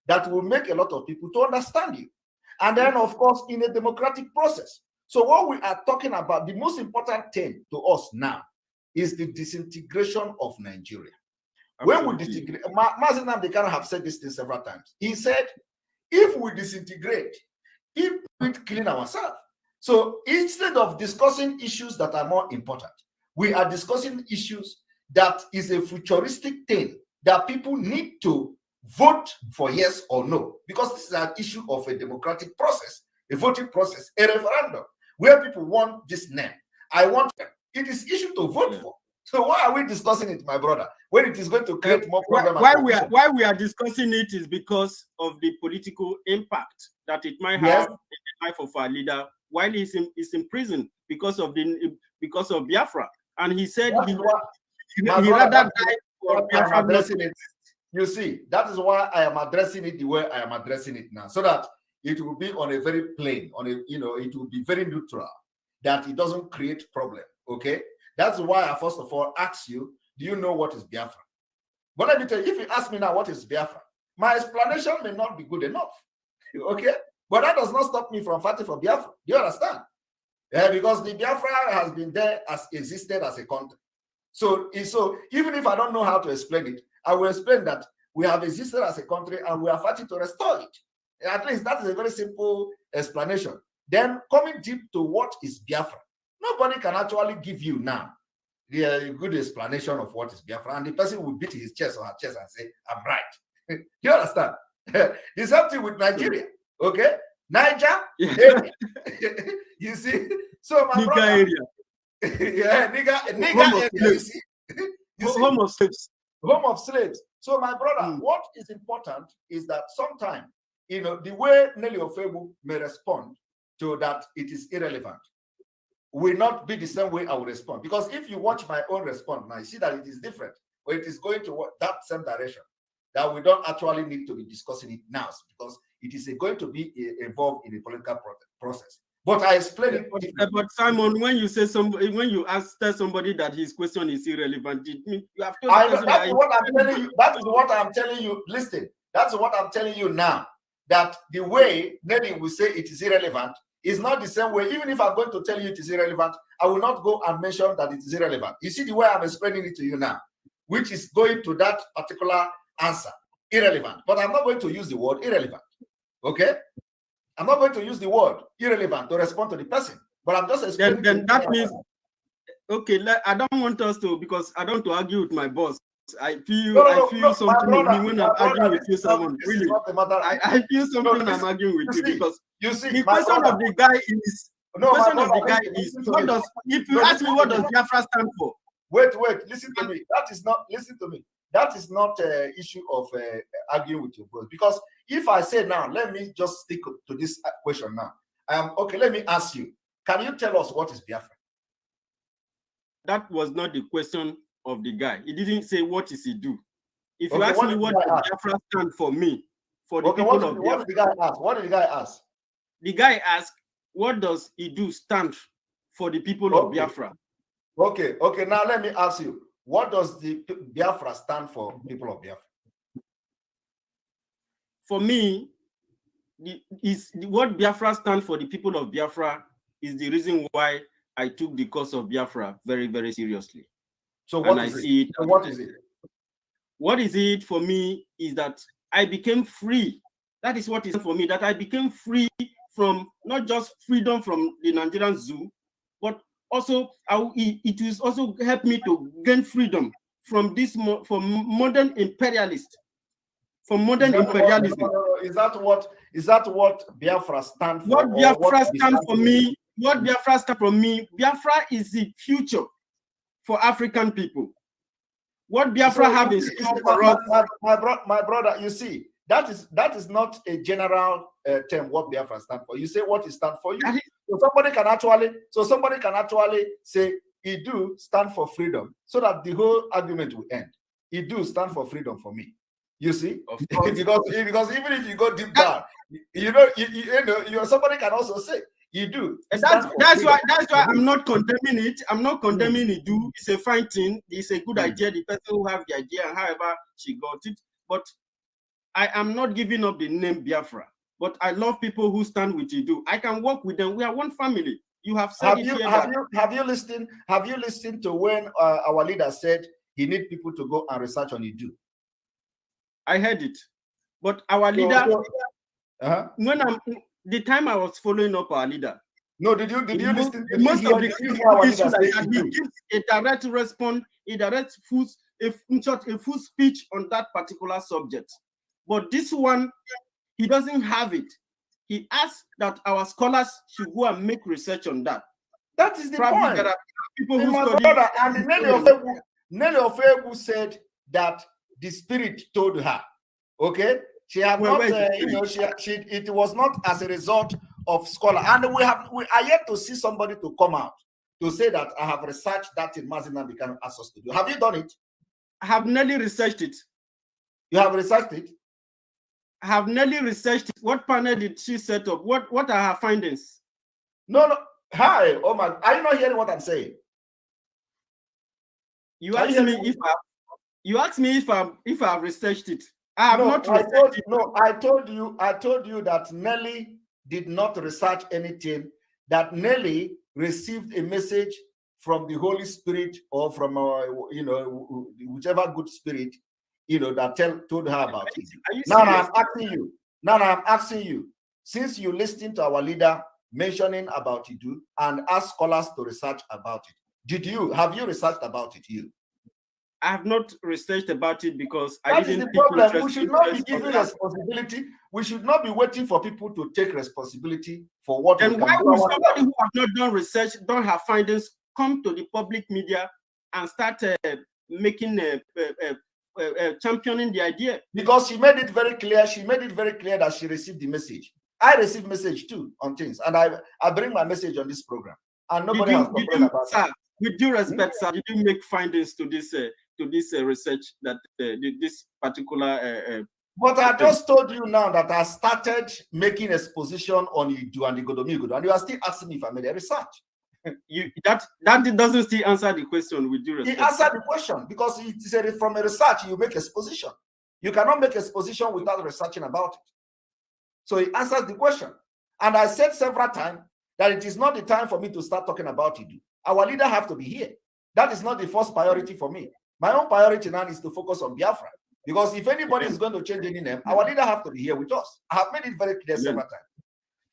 that will make a lot of people to understand you. And then, of course, in a democratic process. So what we are talking about, the most important thing to us now is the disintegration of Nigeria. Absolutely. When we disintegrate, Mazi Nnamdi Kanu have said this thing several times. He said, if we disintegrate, people will clean ourselves. So instead of discussing issues that are more important, we are discussing issues that is a futuristic thing that people need to vote for yes or no, because this is an issue of a democratic process, a voting process, a referendum, where people want this name. I want them. It is issue to vote for. So why are we discussing it, my brother, when it is going to create more problems? Why we are discussing it is because of the political impact that it might have in the life of our leader while he's in prison because of Biafra. And he said he rather die for Biafra. You see, that is why I am addressing it the way I am addressing it now, so that it will be on a very plain, it will be very neutral, that it doesn't create problem. Okay, that's why I first of all ask you, do you know what is Biafra? But let me tell you, if you ask me now what is Biafra, my explanation may not be good enough. Okay, but that does not stop me from fighting for Biafra. Do you understand? Because the Biafra has been there, as existed as a country. So even if I don't know how to explain it, I will explain that we have existed as a country and we are fighting to restore it. At least that is a very simple explanation. Then coming deep to what is Biafra, nobody can actually give you now a good explanation of what is Biafra, and the person will beat his chest or her chest and say, I'm right. You understand? The same thing with Nigeria. Okay? Niger area. You see? So my brother, area. Yeah, nigga area. Home of slaves. Home of slaves. So my brother, what is important is that sometimes, the way Nelly Ofebu may respond to that, it is irrelevant, will not be the same way I will respond. Because if you watch my own response now, you see that it is different, or it is going to that same direction, that we don't actually need to be discussing it now, because it is going to be involved in a political process. But I explain it. But Simon, when you say when you tell somebody that his question is irrelevant, you have to. That's what I'm telling you. That is what I'm telling you. Listen, that's what I'm telling you now. That the way Nelly will say it is irrelevant is not the same way. Even if I'm going to tell you it is irrelevant, I will not go and mention that it is irrelevant. You see the way I'm explaining it to you now, which is going to that particular answer, irrelevant. But I'm not going to use the word irrelevant. Okay? I'm not going to use the word irrelevant to respond to the person, but I'm just explaining. Then that means, okay, I don't want us to, because I don't want to argue with my boss. I feel something in me when I'm arguing with you, Simon. Really, I feel something I'm arguing with you, because you see, the question of the guy is, what does, if you ask me what does Biafra stand for? Wait, listen to me. Listen to me. That is not an issue of arguing with your boss. Because if I say now, let me just stick to this question now. Okay, let me ask you. Can you tell us what is Biafra? That was not the question of the guy. He didn't say what does he do. If you ask me what does Biafra stand for me, for the people of Biafra. What did the guy ask? What did the guy ask? The guy asked, what does he do stand for the people of Biafra? Okay. Now let me ask you. What does the Biafra stand for, people of Biafra? For me, what Biafra stands for the people of Biafra is the reason why I took the cause of Biafra very, very seriously. So what is it? What is it? What is it for me is that I became free. That is what is for me, that I became free from not just freedom from the Nigerian zoo, but also it will also help me to gain freedom from modern imperialist. From modern imperialism. Is that what Biafra stands for? What Biafra stands for me? What Biafra stands for me? Biafra is the future for African people. What Biafra have is my brother. You see, that is not a general term. What Biafra stands for? You say what it stands for you. So somebody can actually say IDU stand for freedom, so that the whole argument will end. IDU stand for freedom for me. You see, because even if you go deep down, somebody can also say IDU. That's why I'm not condemning it. I'm not condemning IDU. It's a fine thing. It's a good idea. The person who have the idea and however she got it, but I am not giving up the name Biafra, but I love people who stand with IDU. I can work with them. We are one family. You have said have you listened to when our leader said he need people to go and research on IDU? I heard it, but our leader, when the time I was following up our leader. No, did you listen? Most of the issues that he gives a direct response, a direct full speech on that particular subject. But this one, he doesn't have it. He asked that our scholars should go and make research on that. That is the point. There are people who study. Brother, and Nelly Ofegu said that the spirit told her. Okay, she have it was not as a result of scholar, and we are yet to see somebody to come out to say that I have researched that in Mazina become asked us to do. Have you done it? I have nearly researched it. You have researched it? I have nearly researched it. What panel did she set up? What are her findings? No. Hi, oh my! Are you not hearing what I'm saying? You asked me if I have researched it. I have not researched it. No, I told you that Nelly did not research anything. That Nelly received a message from the Holy Spirit or from whichever good spirit that told her about it. Now I'm asking you. Since you listened to our leader mentioning about IDU and asked scholars to research about it, have you researched about it? I have not researched about it because I didn't. That is the problem. We should not be giving responsibility. We should not be waiting for people to take responsibility for what. And why would somebody who have not done research, don't have findings, come to the public media and start making championing the idea? Because she made it very clear. She made it very clear that she received the message. I received message too on things, and I bring my message on this program, and nobody has complained about it. With due respect, sir, did you make findings to this research that this particular? But I just told you now that I started making exposition on IDU and the Godomi, and you are still asking me if I made a research. That doesn't still answer the question with due respect. It answered the question because it is from a research you make exposition. You cannot make exposition without researching about it. So it answers the question. And I said several times that it is not the time for me to start talking about IDU. Our leader have to be here. That is not the first priority for me. My own priority now is to focus on Biafra. Because if anybody is going to change any name, our leader have to be here with us. I have made it very clear several times.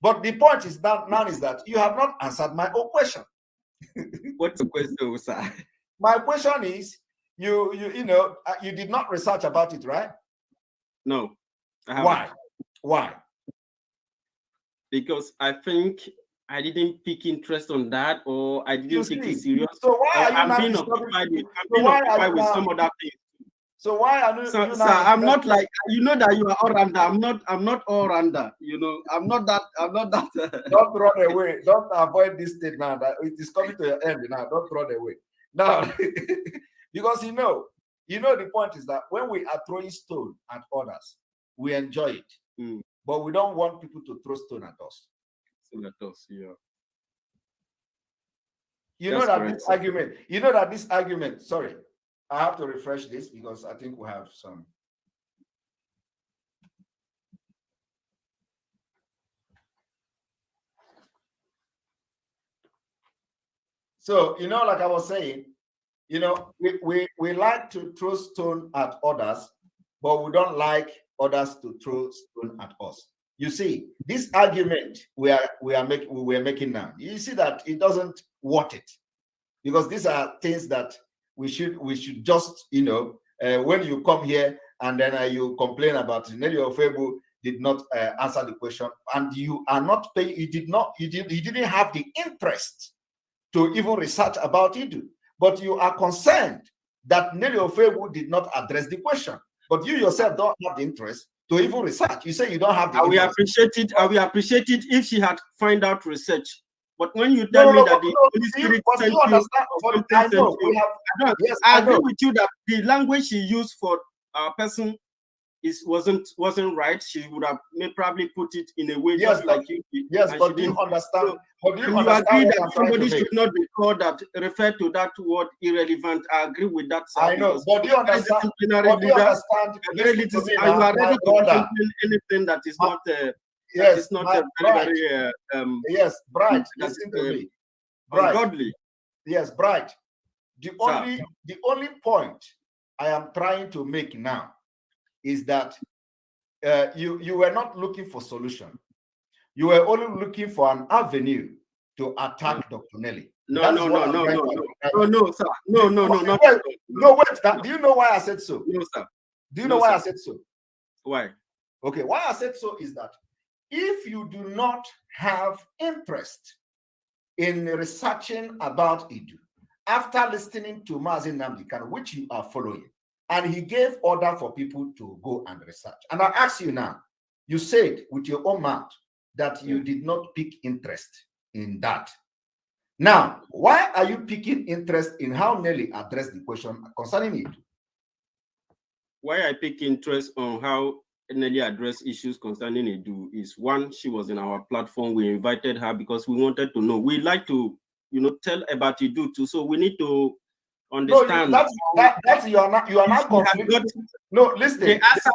But the point is now is that you have not answered my own question. What's the question, sir? My question is, you did not research about it, right? No. I haven't. Why? Because I think I didn't pick interest on that, or I didn't take it serious. So why are you I'm being occupied with some other things. So why are you? Sir, I'm not like that you are all rounder. I'm not all rounder. I'm not that. Don't run away. Don't avoid this state now. That it is coming to your end now. Don't run away now, because the point is that when we are throwing stone at others, we enjoy it, but we don't want people to throw stone at us. Yeah. This argument. Sorry, I have to refresh this because I think we have some. So, like I was saying, we like to throw stone at others, but we don't like others to throw stone at us. You see, this argument we're making now, you see that it doesn't worth it, because these are things that we should just, when you come here and then you complain about Nelly Ofebu did not answer the question, and you are not paying, you didn't have the interest to even research about it, but you are concerned that Nelly Ofebu did not address the question, but you yourself don't have the interest to even research. You say you don't have the interest. I will appreciate it if she had find out research. But when you tell me that the Holy Spirit sent you, I agree with you that the language she used for our person wasn't right. She would have probably put it in a way Yes, just like you did. Yes, but do you understand? So, but do you and you understand agree what that I'm trying to somebody make? should not be called that, refer to that word irrelevant. I agree with that, sir. I know, but do you understand? But do you understand? Listen to me now, you are my ready to brother. discipline anything that is not Yes, that is not my bride. Yes, Bright, that listen is, to me. Bright. ungodly. Yes, Bright. The only point I am trying to make now is that you were not looking for solution. You were only looking for an avenue to attack Dr. Nelly. No, sir. No, wait. Do you know why I said so? No, sir. Do you know why I said so? Why? Okay, why I said so is that if you do not have interest in researching about IDU, after listening to Mazi Nnamdi Kanu, which you are following, and he gave order for people to go and research. And I ask you now, you said with your own mouth that you did not pick interest in that. Now, why are you picking interest in how Nelly addressed the question concerning it? Why I pick interest on how Nelly addressed issues concerning IDU is, one, she was in our platform. We invited her because we wanted to know. We like to, tell about IDU too. So we need to understand. No, that's you are not conflicted. No, listen. They asked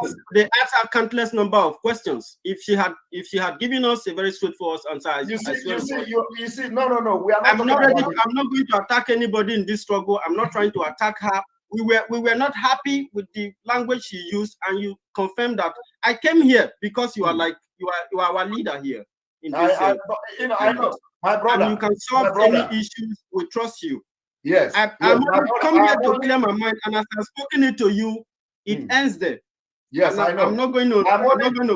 her countless number of questions. If she had given us a very straightforward answer, you see, no. We are not. I'm not going to attack anybody in this struggle. I'm not trying to attack her. We were not happy with the language she used, and you confirmed that. I came here because you are you are our leader here. In this, I know, my brother. And you can solve any issues. We trust you. Yes. I'm come here to clear my mind, and as I've spoken it to you, it ends there. Yes, I know. I'm not going to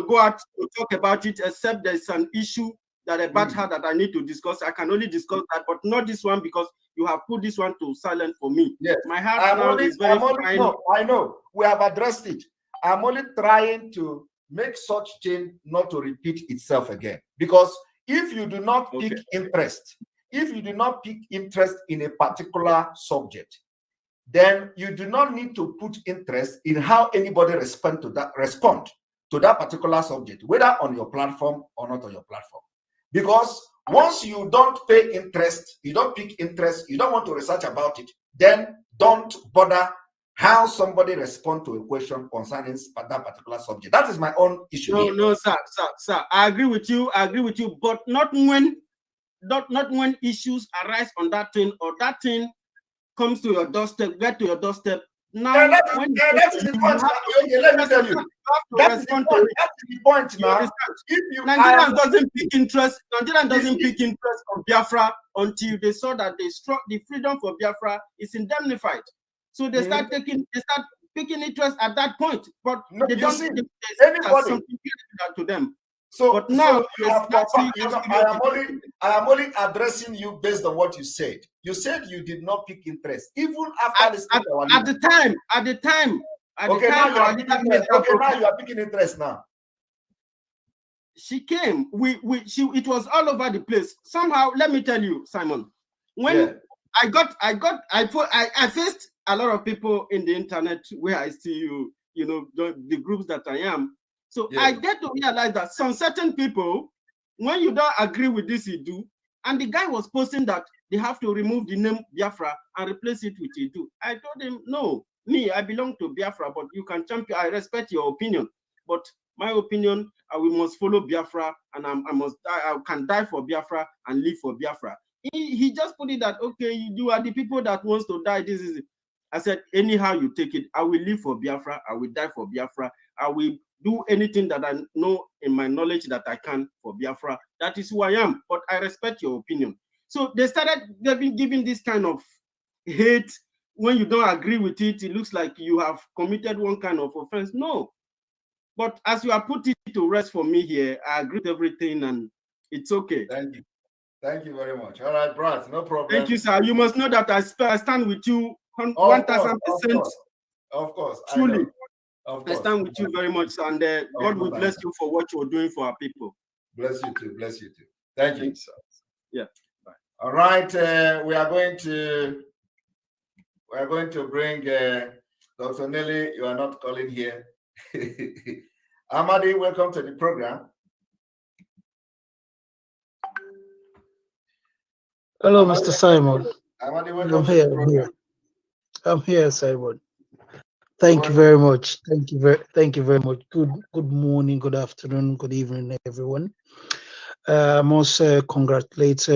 go out to talk about it, except there's an issue that about her that I need to discuss. I can only discuss that, but not this one, because you have put this one to silent for me. Yes. My heart now is very fine. No, I know. We have addressed it. I'm only trying to make such change not to repeat itself again. Because if you do not pick interest, in a particular subject, then you do not need to put interest in how anybody respond to that particular subject, whether on your platform or not on your platform. Because once you don't pay interest, you don't pick interest, you don't want to research about it, then don't bother how somebody respond to a question concerning that particular subject. That is my own issue. No, sir. I agree with you, but not when issues arise on that thing, or that thing comes to your doorstep, get to your doorstep. Now, that is the point. Let me tell you. That's the point now. Nigerian doesn't pick interest. Nigerian doesn't pick interest on Biafra until they saw that the freedom for Biafra is indemnified. So they start picking interest at that point. But they don't see anybody to them. So, but now I am only addressing you based on what you said. You said you did not pick interest, even after listening to our leader. At the time. Now you are picking interest now. She came. It was all over the place. Somehow, let me tell you, Simon. When I faced a lot of people in the internet where I see you, the groups that I am. So I get to realize that some certain people, when you don't agree with this IDU, and the guy was posting that they have to remove the name Biafra and replace it with IDU. I told him, no, I belong to Biafra, but you can champion. I respect your opinion, but my opinion, we must follow Biafra, and I can die for Biafra and live for Biafra. He just put it that, okay, you are the people that wants to die. This is it. I said, anyhow you take it, I will live for Biafra. I will die for Biafra. I will do anything that I know in my knowledge that I can for Biafra. That is who I am, but I respect your opinion. So they started giving this kind of hate. When you don't agree with it, it looks like you have committed one kind of offense. No. But as you have put it to rest for me here, I agree with everything, and it's okay. Thank you. Thank you very much. All right, Brad, no problem. Thank you, sir. You must know that I stand with you 1,000%. Of course. Truly. I stand with you very much, and God will bless you for what you're doing for our people. Bless you too. Bless you too. Thank you. Sir. Yeah. Bye. All right. We are going to bring Dr. Nelly. You are not calling here. Amadi, welcome to the program. Hello, Amadi, Mr. Simon. Amadi, welcome I'm to here. the program. I'm here, Simon. Thank you very much. Thank you very much. Good morning, good afternoon, good evening, everyone. I must congratulate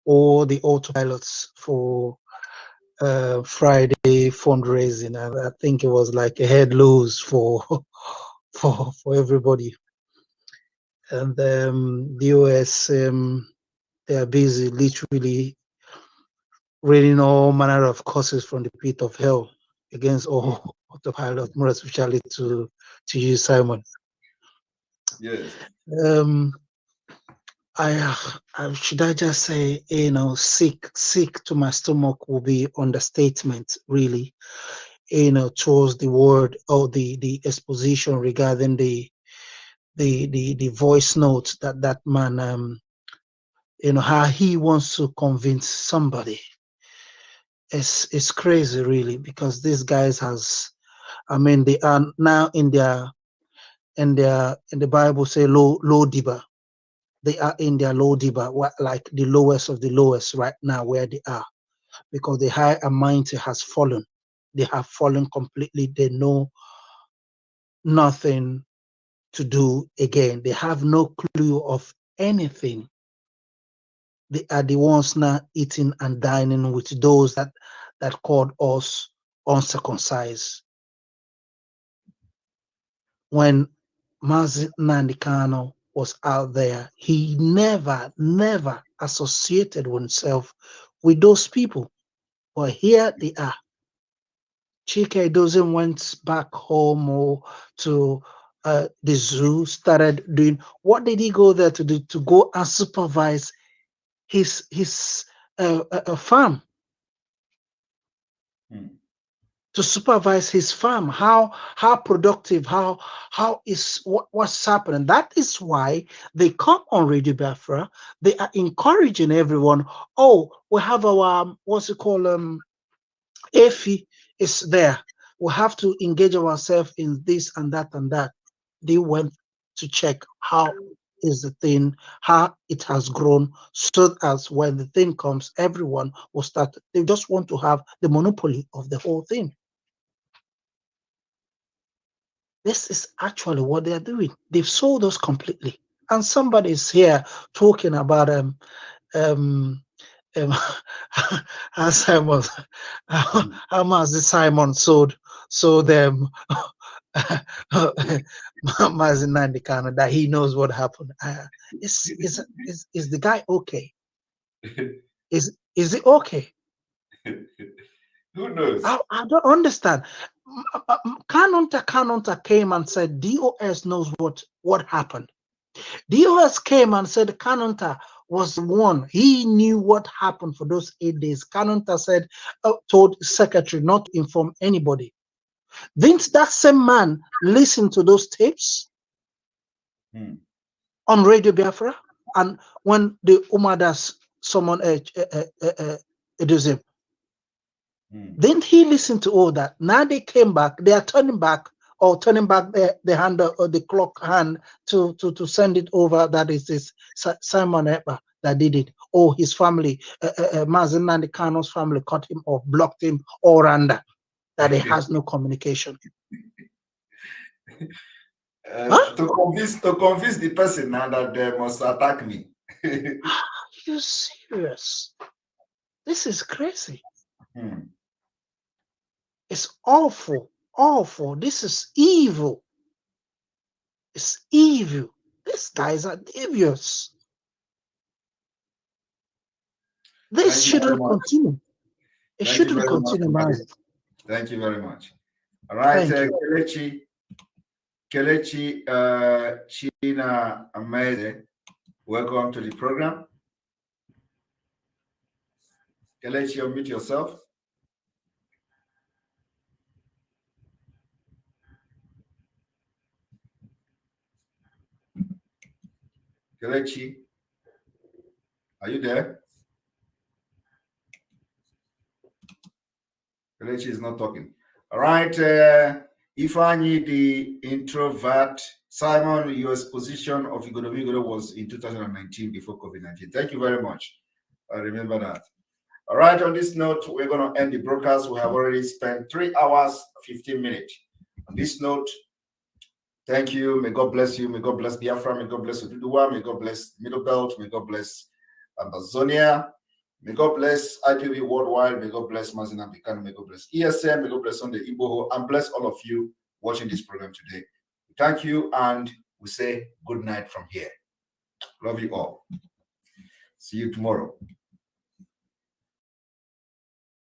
all the autopilots for Friday fundraising. I think it was like a head lose for for everybody. And the US, they are busy literally raining all manner of curses from the pit of hell against all autopilot, more especially to you, Simon. Yes. I should I just say, sick to my stomach will be understatement, really. Towards the word or the exposition regarding the voice note that man, how he wants to convince somebody. It's crazy, really, because these guys they are now in the Bible say low diba. They are in their low diba, like the lowest of the lowest right now where they are, because the high and mighty has fallen. They have fallen completely. They know nothing to do again. They have no clue of anything. They are the ones now eating and dining with those that called us uncircumcised. When Mazi Nandikano was out there, he never associated himself with those people. But here they are. Chike doesn't went back home or to the zoo, started doing, what did he go there to do? To go and supervise his farm. To supervise his farm, how productive, what's happening. That is why they come on Radio Biafra. They are encouraging everyone. Oh, we have our what's it called? AFI is there. We have to engage ourselves in this and that and that. They went to check how is the thing, how it has grown, so as when the thing comes, everyone will start. They just want to have the monopoly of the whole thing. This is actually what they're doing. They've sold us completely. And somebody's here talking about how Simon, how much the Simon sold them Mazin Nandikano, that he knows what happened. Is the guy okay? Is it okay? Who knows? I don't understand. Kanunta came and said DOS knows what happened. DOS came and said Kanunta was the one. He knew what happened for those 8 days. Kanunta said, told secretary not to inform anybody. Didn't that same man listen to those tapes on Radio Biafra? And when the Umadas summoned Eduzim, didn't he listen to all that? Now they came back. They are turning back the hand or the clock hand to send it over. That is this Simon Ekpa that did it. Or his family, Mazen Nandikano's family cut him off, blocked him all under. That he has no communication. To convince the person now that they must attack me. Are you serious? This is crazy. It's awful. This is evil. It's evil. These guys are devious. This shouldn't continue. It shouldn't continue, man. Thank you very much. All right, Kelechi China Ameze, welcome to the program. Kelechi, unmute yourself. Kelechi, are you there? Kelechi is not talking. All right, Ifeanyi, the introvert. Simon, your exposition of Igodomigodo was in 2019 before COVID-19. Thank you very much. I remember that. All right, on this note, we're going to end the broadcast. We have already spent 3 hours, 15 minutes. On this note, thank you. May God bless you. May God bless Biafra. May God bless Oduduwa. May God bless Middle Belt. May God bless Amazonia. May God bless IPB Worldwide. May God bless Mazina Bikano. May God bless ESM. May God bless Sunday Igboho. And bless all of you watching this program today. Thank you. And we say good night from here. Love you all. See you tomorrow.